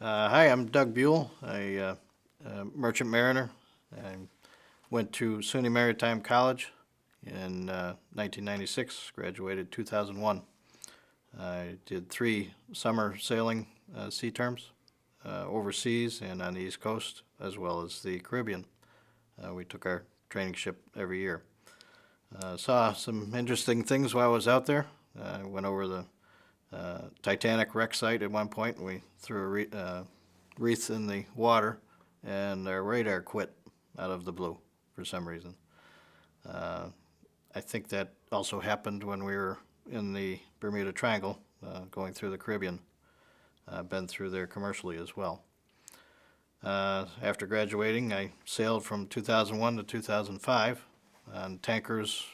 Hi, I'm Doug Buell, a merchant mariner. I went to SUNY Maritime College in 1996, graduated 2001. I did 3 summer sailing sea terms overseas and on the East Coast, as well as the Caribbean. We took our training ship every year. Saw some interesting things while I was out there. I went over the Titanic wreck site at one point. We threw a wreath in the water, and our radar quit out of the blue for some reason. I think that also happened when we were in the Bermuda Triangle, going through the Caribbean. Been through there commercially as well. After graduating, I sailed from 2001 to 2005 on tankers,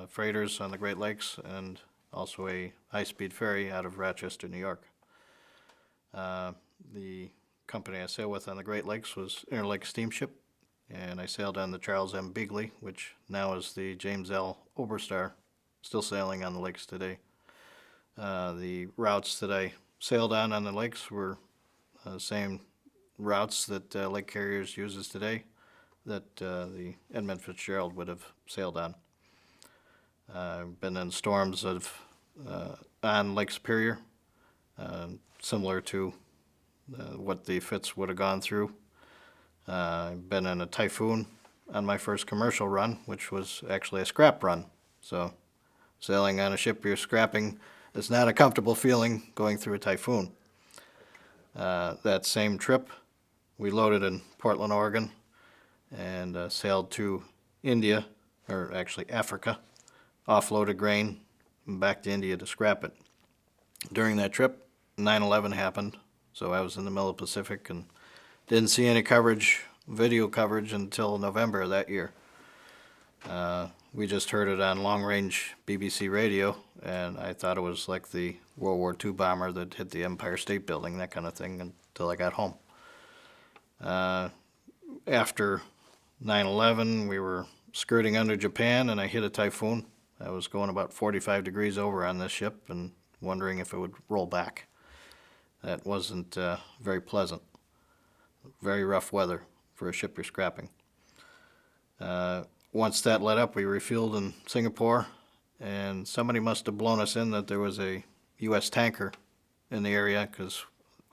freighters on the Great Lakes, and also a high-speed ferry out of Rochester, New York. The company I sailed with on the Great Lakes was Interlake Steamship, and I sailed on the Charles M. Beagley, which now is the James L. Oberstar, still sailing on the lakes today. The routes that I sailed on the lakes were the same routes that Lake Carriers uses today, that the Edmund Fitzgerald would have sailed on. I've been in storms on Lake Superior, similar to what the Fitz would have gone through. I've been in a typhoon on my first commercial run, which was actually a scrap run. So sailing on a ship you're scrapping is not a comfortable feeling going through a typhoon. That same trip, we loaded in Portland, Oregon, and sailed to India, or actually Africa, offloaded grain, and back to India to scrap it. During that trip, 9/11 happened, so I was in the middle of the Pacific and didn't see any video coverage until November of that year. We just heard it on long-range BBC radio, and I thought it was like the World War II bomber that hit the Empire State Building, that kind of thing, until I got home. After 9/11, we were skirting under Japan, and I hit a typhoon. I was going about 45 degrees over on this ship and wondering if it would roll back. That wasn't very pleasant. Very rough weather for a ship you're scrapping. Once that let up, we refueled in Singapore, and somebody must have blown us in that there was a U.S. tanker in the area, because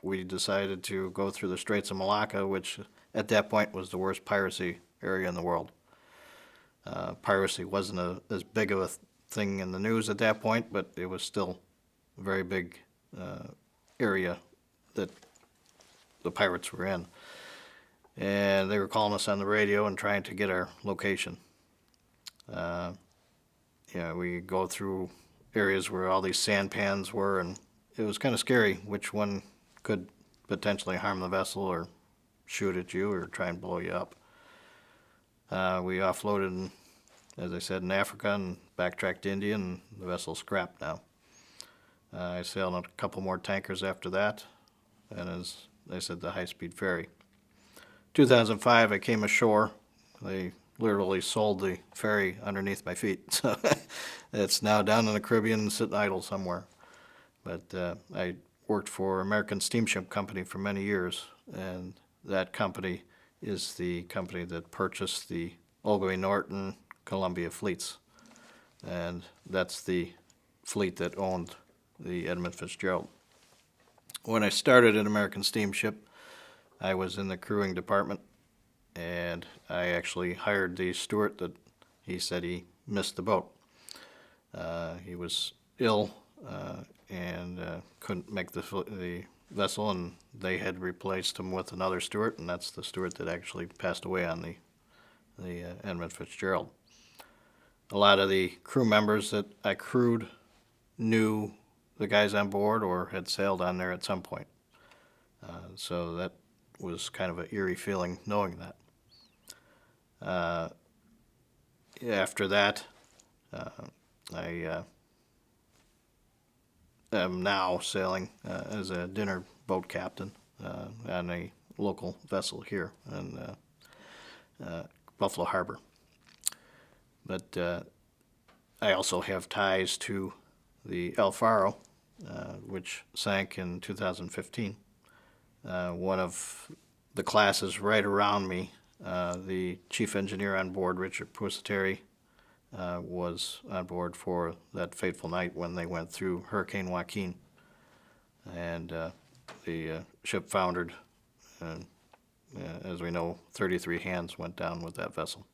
we decided to go through the Straits of Malacca, which at that point was the worst piracy area in the world. Piracy wasn't as big of a thing in the news at that point, but it was still a very big area that the pirates were in. And they were calling us on the radio and trying to get our location. We go through areas where all these sandpans were, and it was kind of scary which one could potentially harm the vessel or shoot at you or try and blow you up. We offloaded, as I said, in Africa and backtracked to India, and the vessel's scrapped now. I sailed on a couple more tankers after that, and as I said, the high-speed ferry. 2005, I came ashore. They literally sold the ferry underneath my feet, so it's now down in the Caribbean and sitting idle somewhere. But I worked for American Steamship Company for many years, and that company is the company that purchased the Olga Norton Columbia fleets, and that's the fleet that owned the Edmund Fitzgerald. When I started at American Steamship, I was in the crewing department, and I actually hired the steward that he said he missed the boat. He was ill and couldn't make the vessel, and they had replaced him with another steward, and that's the steward that actually passed away on the Edmund Fitzgerald. A lot of the crew members that I crewed knew the guys on board or had sailed on there at some point. So that was kind of an eerie feeling knowing that. After that, I am now sailing as a dinner boat captain on a local vessel here in Buffalo Harbor. But I also have ties to the El Faro, which sank in 2015. one of the classes right around me, the chief engineer on board, Richard Pusateri, was on board for that fateful night when they went through Hurricane Joaquin. And the ship foundered, and as we know, 33 hands went down with that vessel.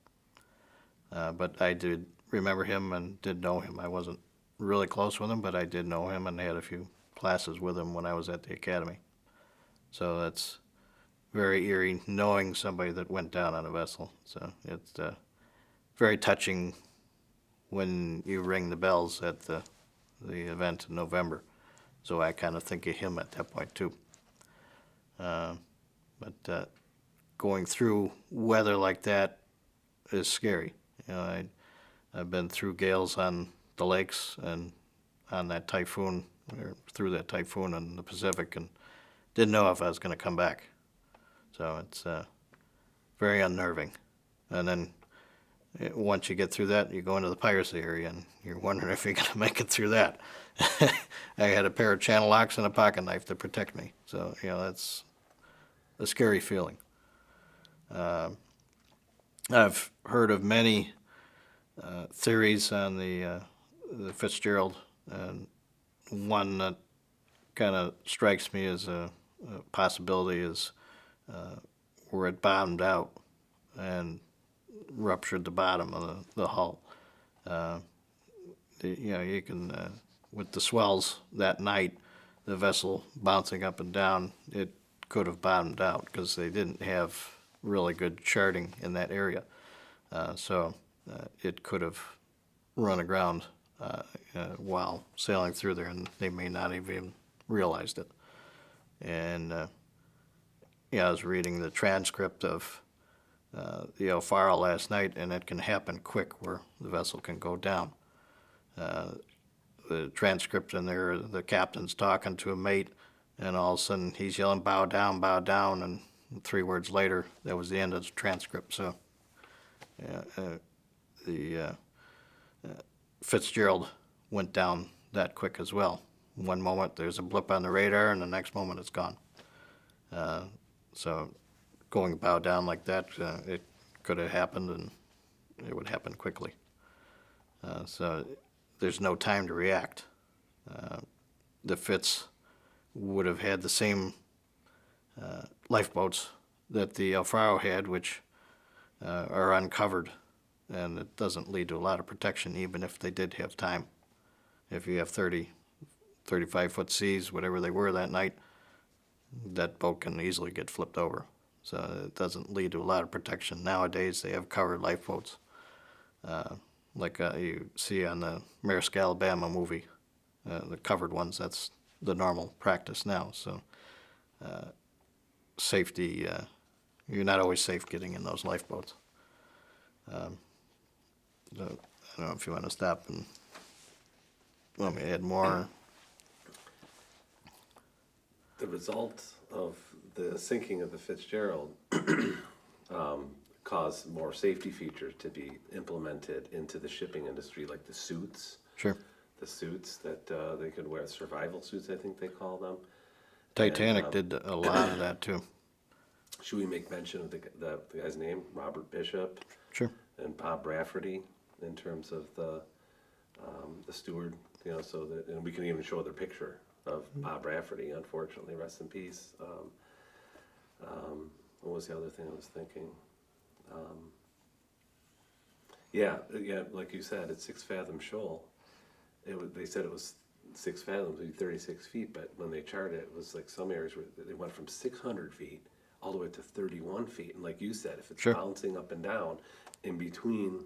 But I did remember him and did know him. I wasn't really close with him, but I did know him and had a few classes with him when I was at the academy. So that's very eerie knowing somebody that went down on a vessel. So it's very touching when you ring the bells at the event in November. So I kind of think of him at that point too. But going through weather like that is scary. You know, I've been through gales on the lakes and on that typhoon, or through that typhoon in the Pacific, and didn't know if I was going to come back. So it's very unnerving. And then once you get through that, you go into the piracy area, and you're wondering if you're going to make it through that. I had a pair of channel locks and a pocket knife to protect me. So, you know, that's a scary feeling. I've heard of many theories on the Fitzgerald, and one that kind of strikes me as a possibility is where it bottomed out and ruptured the bottom of the hull. You know, you can, with the swells that night, the vessel bouncing up and down, it could have bottomed out because they didn't have really good charting in that area. So it could have run aground while sailing through there, and they may not have even realized it. And yeah, I was reading the transcript of the Elfaro last night, and it can happen quick where the vessel can go down. The transcript in there, the captain's talking to a mate, and all of a sudden he's yelling, bow down, and 3 words later, that was the end of the transcript. So the Fitzgerald went down that quick as well. One moment there's a blip on the radar, and the next moment it's gone. So going bow down like that, it could have happened, and it would happen quickly. So there's no time to react. The Fitz would have had the same lifeboats that the Elfaro had, which are uncovered, and it doesn't lead to a lot of protection even if they did have time. If you have 35-foot seas, whatever they were that night, that boat can easily get flipped over. So it doesn't lead to a lot of protection. Nowadays they have covered lifeboats, like you see on the Maersk Alabama movie, the covered ones. That's the normal practice now. So safety, you're not always safe getting in those lifeboats. So I don't know if you want to stop and want me to add more. The result of the sinking of the Fitzgerald caused more safety features to be implemented into the shipping industry, like the suits. Sure. The suits that they could wear, survival suits, I think they call them. Titanic And, did a lot of that too. Should we make mention of the guy's name, Robert Bishop? Sure. And Bob Rafferty, in terms of the steward, you know, so that, and we can even show their picture of Bob Rafferty, unfortunately, rest in peace. What was the other thing I was thinking? Yeah, like you said, it's 6 fathom shoal. They said it was 6 fathoms, maybe 36 feet, but when they charted it, it was like some areas where they went from 600 feet all the way to 31 feet. And like you said, if it's Sure. bouncing up and down in between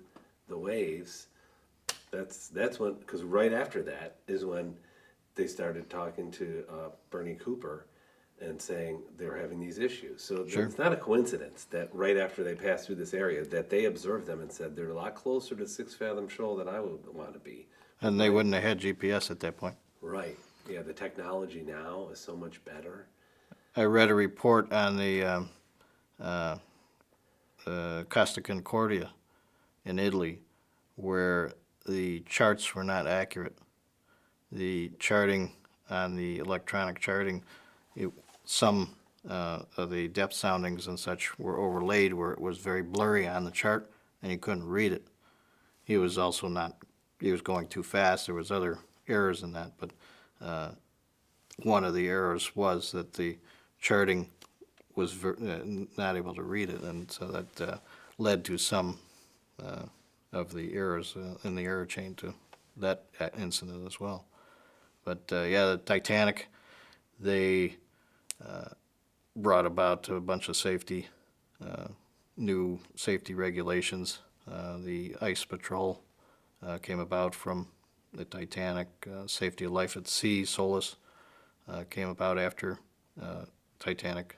the waves, that's when, because right after that is when they started talking to Bernie Cooper and saying they were having these issues. So Sure. it's not a coincidence that right after they passed through this area that they observed them and said they're a lot closer to 6 fathom shoal than I would want to be. And they wouldn't have had GPS at that point. Right. Yeah, the technology now is so much better. I read a report on the Costa Concordia in Italy where the charts were not accurate. The charting on the electronic charting, some of the depth soundings and such were overlaid where it was very blurry on the chart and you couldn't read it. He was also not, he was going too fast. There was other errors in that, but one of the errors was that the charting was not able to read it, and so that led to some of the errors in the error chain to that incident as well. But yeah, the Titanic, they brought about a bunch of safety, new safety regulations. The ice patrol came about from the Titanic. Safety of life at sea, SOLAS, came about after Titanic.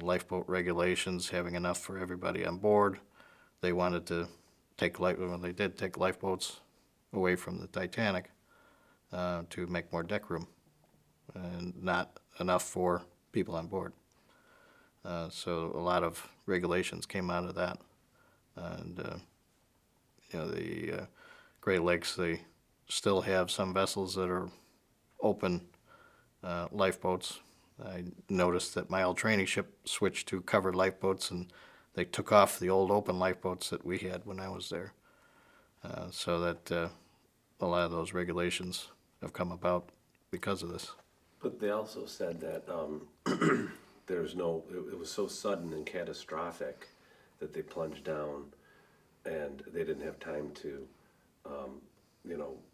Lifeboat regulations, having enough for everybody on board. They wanted to they did take lifeboats away from the Titanic to make more deck room, and not enough for people on board. So a lot of regulations came out of that, and the Great Lakes, they still have some vessels that are open lifeboats. I noticed that my old training ship switched to covered lifeboats, and they took off the old open lifeboats that we had when I was there. So that a lot of those regulations have come about because of this. But they also said that it was so sudden and catastrophic that they plunged down, and they didn't have time to,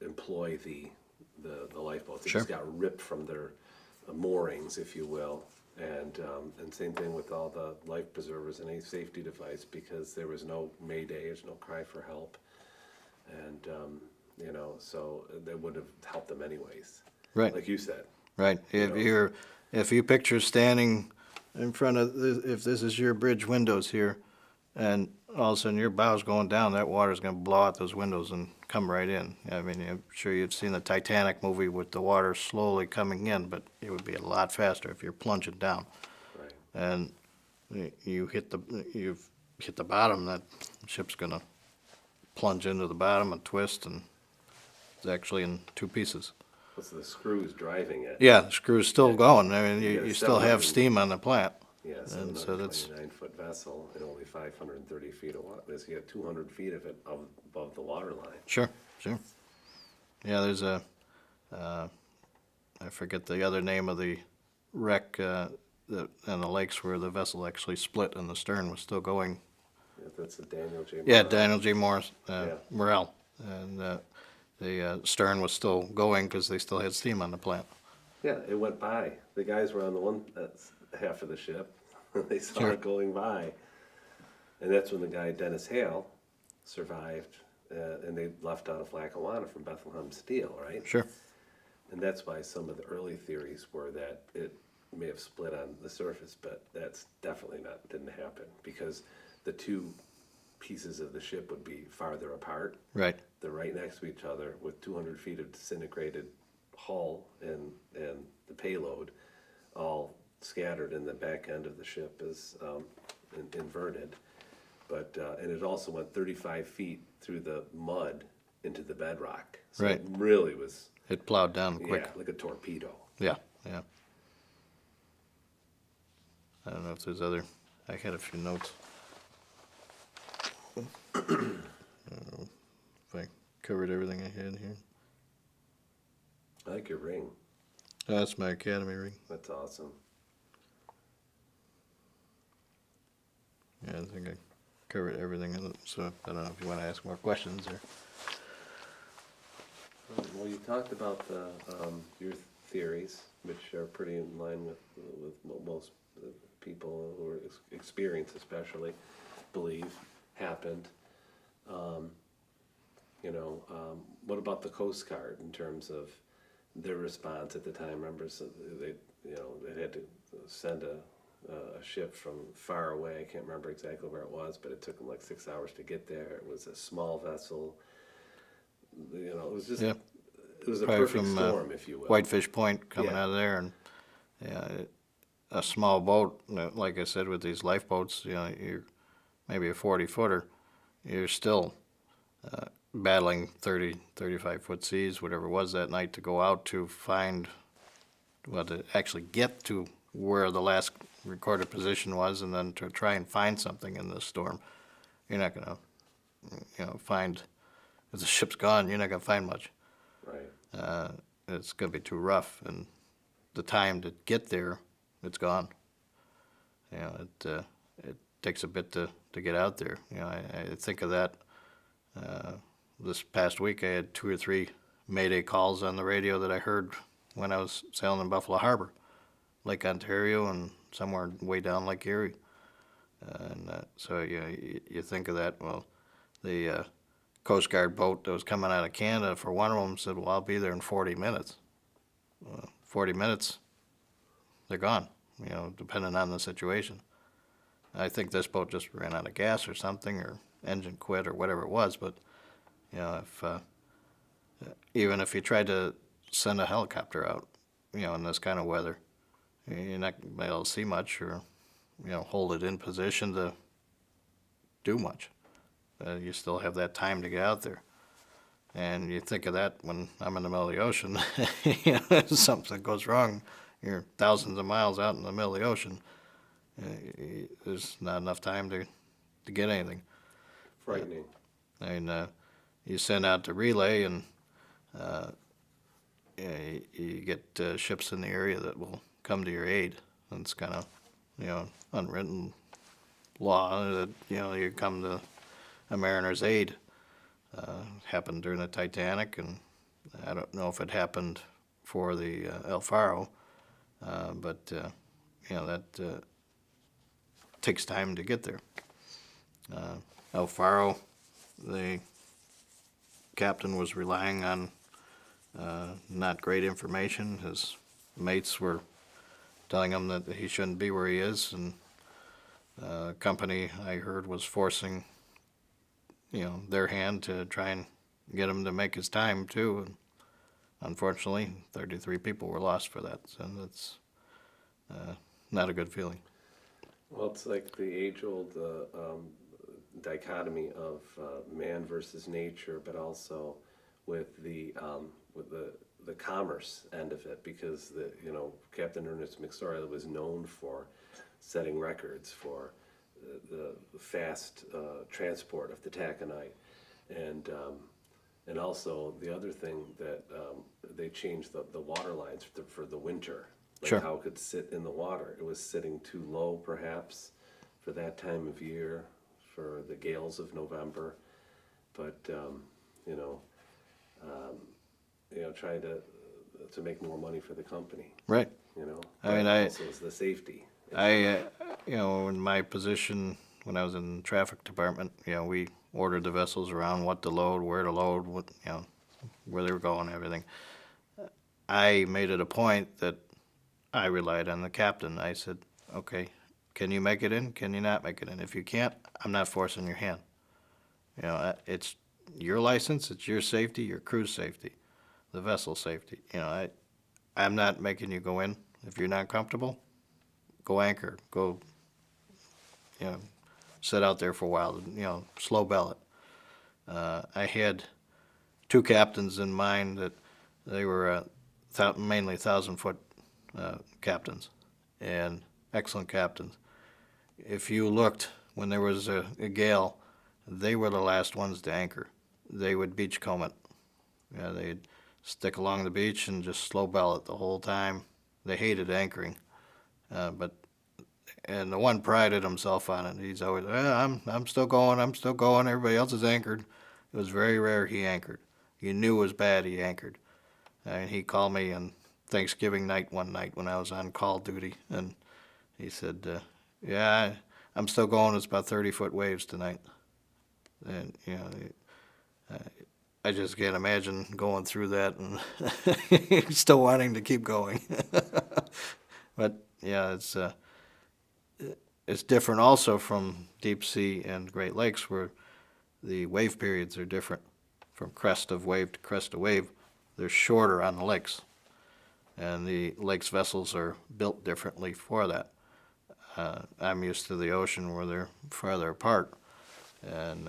employ the lifeboats. They Sure. just got ripped from their moorings, if you will, and same thing with all the life preservers and any safety device, because there was no mayday, there's no cry for help, and so that would have helped them anyways. Right. Like you said. Right. If you picture standing in front of, if this is your bridge windows here, and all of a sudden your bow's going down, that water's going to blow out those windows and come right in. I mean, I'm sure you've seen the Titanic movie with the water slowly coming in, but it would be a lot faster if you're plunging down. Right. And you've hit the bottom, that ship's going to plunge into the bottom and twist, and it's actually in two pieces. What's the screws driving it? Yeah, the screw's still going. I mean, Yeah, you still have 700 steam on the plant. Yeah, And so that's, 729-foot vessel and only 530 feet of water. You got 200 feet of it above the water line. sure. Yeah, there's I forget the other name of the wreck in the lakes where the vessel actually split and the stern was still going. Yeah, that's the Daniel J. Yeah, Morrell. Daniel J. Morris, Yeah. Morrell. And the stern was still going because they still had steam on the plant. Yeah, it went by. The guys were on the one half of the ship. They saw Sure. it going by. And that's when the guy, Dennis Hale, survived. And they left out of Lackawanna from Bethlehem Steel, right? Sure. And that's why some of the early theories were that it may have split on the surface, but that's definitely didn't happen, because the two pieces of the ship would be farther apart. Right. They're right next to each other with 200 feet of disintegrated hull and the payload all scattered, in the back end of the ship is inverted. But and it also went 35 feet through the mud into the bedrock. So Right. it really was, It plowed down quick. yeah, like a torpedo. Yeah. I don't know if there's other, I had a few notes. I don't know if I covered everything I had here. I like your ring. Oh, that's my academy ring. That's awesome. Yeah, I think I covered everything in it, so I don't know if you want to ask more questions or. Well, you talked about your theories, which are pretty in line with what most people who are experienced, especially, believe happened. What about the Coast Guard in terms of their response at the time? Remember, so they had to send a ship from far away. I can't remember exactly where it was, but it took them like 6 hours to get there. It was a small vessel. It was just, Yeah. it was a Probably perfect from storm, if you will. Whitefish Point coming Yeah. out of there, and a small boat, like I said, with these lifeboats, you're maybe a 40-footer, you're still battling 30, 35-foot seas, whatever it was that night, to go out to find, well, to actually get to where the last recorded position was, and then to try and find something in this storm, you're not gonna, find, if the ship's gone, you're not gonna find much. Right. It's gonna be too rough, and the time to get there, it's gone. It takes a bit to get out there. I think of that. This past week, I had 2 or 3 Mayday calls on the radio that I heard when I was sailing in Buffalo Harbor, Lake Ontario, and somewhere way down Lake Erie. So you think of that. Well, the Coast Guard boat that was coming out of Canada, for one of them, said, "Well, I'll be there in 40 minutes." 40 minutes, they're gone. Depending on the situation. I think this boat just ran out of gas or something, or engine quit, or whatever it was. But if even if you tried to send a helicopter out, in this kind of weather, you're not gonna be able to see much, or hold it in position to do much. You still have that time to get out there, and you think of that when I'm in the middle of the ocean. If something goes wrong, you're thousands of miles out in the middle of the ocean. There's not enough time to get anything. Frightening. You send out the relay, and you get ships in the area that will come to your aid. And it's kind of, unwritten law that, you come to a mariner's aid. Happened during the Titanic, and I don't know if it happened for the El Faro, but, that takes time to get there. El Faro, the captain was relying on not great information. His mates were telling him that he shouldn't be where he is, and the company, I heard, was forcing, their hand to try and get him to make his time too. And unfortunately, 33 people were lost for that, so that's not a good feeling. Well, it's like the age-old dichotomy of man versus nature, but also with the commerce end of it, because Captain Ernest McSorley was known for setting records for the fast transport of the taconite, and also the other thing that they changed the water lines for the winter. Like Sure. how it could sit in the water. It was sitting too low, perhaps, for that time of year, for the gales of November. But trying to make more money for the company. Right. I mean, also it's the safety. in my position when I was in the traffic department, we ordered the vessels around what to load, where to load, where they were going, everything. I made it a point that I relied on the captain. I said, "Okay, can you make it in? Can you not make it in? If you can't, I'm not forcing your hand. It's your license, it's your safety, your crew's safety, the vessel safety. I'm not making you go in. If you're not comfortable, go anchor, go, sit out there for a while, slow bell it." I had 2 captains in mind that they were mainly 1,000-foot captains, and excellent captains. If you looked when there was a gale, they were the last ones to anchor. They would beach comb it. They'd stick along the beach and just slow bell it the whole time. They hated anchoring, and the one prided himself on it. He's always, I'm still going, I'm still going. Everybody else is anchored. It was very rare he anchored. You knew it was bad, he anchored. And he called me on Thanksgiving night one night when I was on call duty, and he said, "Yeah, I'm still going. It's about 30-foot waves tonight." And I just can't imagine going through that and still wanting to keep going. But yeah, it's different also from deep sea and Great Lakes, where the wave periods are different from crest of wave to crest of wave. They're shorter on the lakes, and the lakes vessels are built differently for that. I'm used to the ocean where they're farther apart, and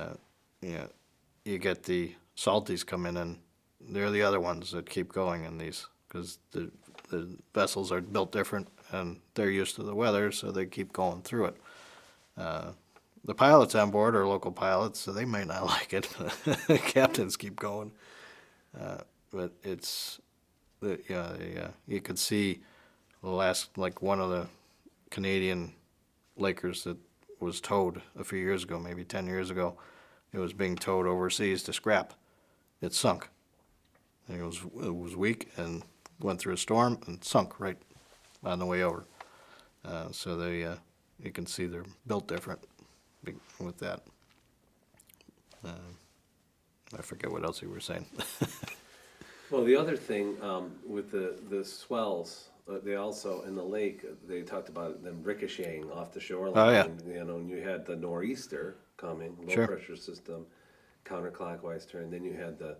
you get the salties come in, and they're the other ones that keep going in these, because the vessels are built different, and they're used to the weather, so they keep going through it. The pilots on board are local pilots, so they might not like it. The captains keep going. But it's, you could see the last, like one of the Canadian Lakers that was towed a few years ago, maybe 10 years ago. It was being towed overseas to scrap. It sunk. And it was weak and went through a storm and sunk right on the way over. So you can see they're built different with that. I forget what else you were saying. Well, the other thing, with the swells, they also, in the lake, they talked about them ricocheting off the shoreline. Oh, yeah. And, and you had the nor'easter coming, low Sure. pressure system, counterclockwise turn. Then you had the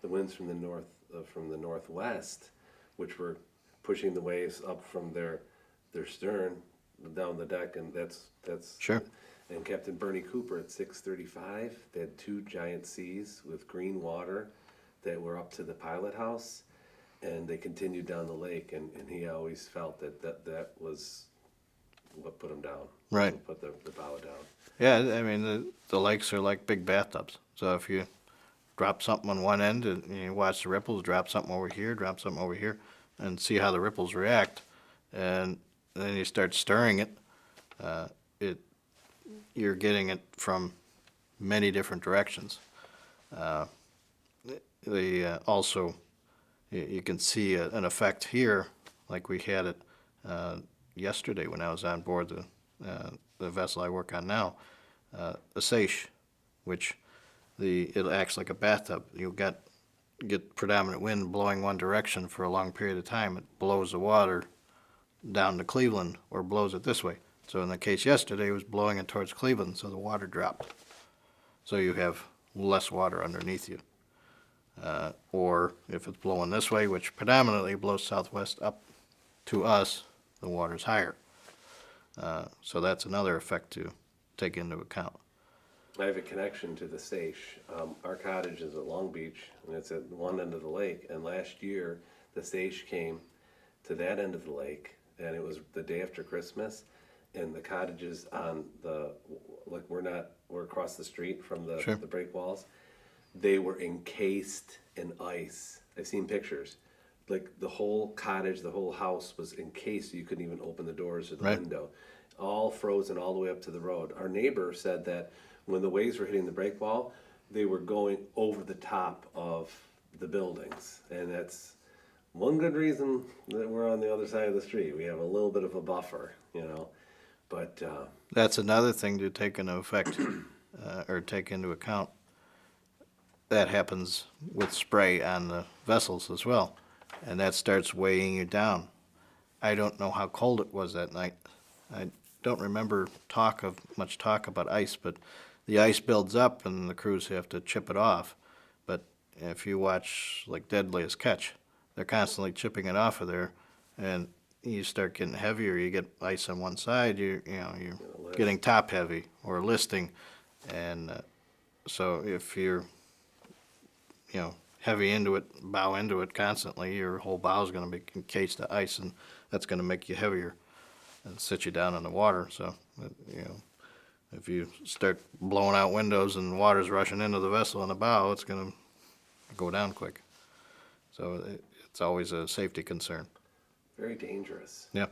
winds from the northwest, which were pushing the waves up from their stern down the deck, and that's Sure. And Captain Bernie Cooper at 6:35, they had 2 giant seas with green water that were up to the pilot house, and they continued down the lake, and he always felt that was what put him down. Right. What put the bow down. Yeah, I mean, the lakes are like big bathtubs. So if you drop something on one end and you watch the ripples, drop something over here, and see how the ripples react, and then you start stirring it, you're getting it from many different directions. Also, you can see an effect here, like we had it yesterday when I was on board the vessel I work on now, a seiche, which it acts like a bathtub. You get predominant wind blowing one direction for a long period of time. It blows the water down to Cleveland or blows it this way. So in the case yesterday, it was blowing it towards Cleveland, so the water dropped. So you have less water underneath you. Or if it's blowing this way, which predominantly blows southwest up to us, the water's higher. So that's another effect to take into account. I have a connection to the Seiche. Our cottage is at Long Beach, and it's at one end of the lake. And last year, the Seiche came to that end of the lake, and it was the day after Christmas. And the cottages on we're across the street from the Sure. the break walls. They were encased in ice. I've seen pictures. Like the whole cottage, the whole house was encased. So you couldn't even open the doors or the Right. window. All frozen all the way up to the road. Our neighbor said that when the waves were hitting the break wall, they were going over the top of the buildings. And that's one good reason that we're on the other side of the street. We have a little bit of a buffer, But That's another thing to take into effect or take into account. That happens with spray on the vessels as well, and that starts weighing you down. I don't know how cold it was that night. I don't remember much talk about ice, but the ice builds up and the crews have to chip it off. But if you watch like Deadliest Catch, they're constantly chipping it off of there, and you start getting heavier. You get ice on one side, you're getting top heavy or listing, and so if you're heavy into it, bow into it constantly, your whole bow is going to be encased of ice, and that's going to make you heavier and sit you down in the water. So, if you start blowing out windows and water's rushing into the vessel in the bow, it's going to go down quick. So it's always a safety concern. very dangerous. Yeah.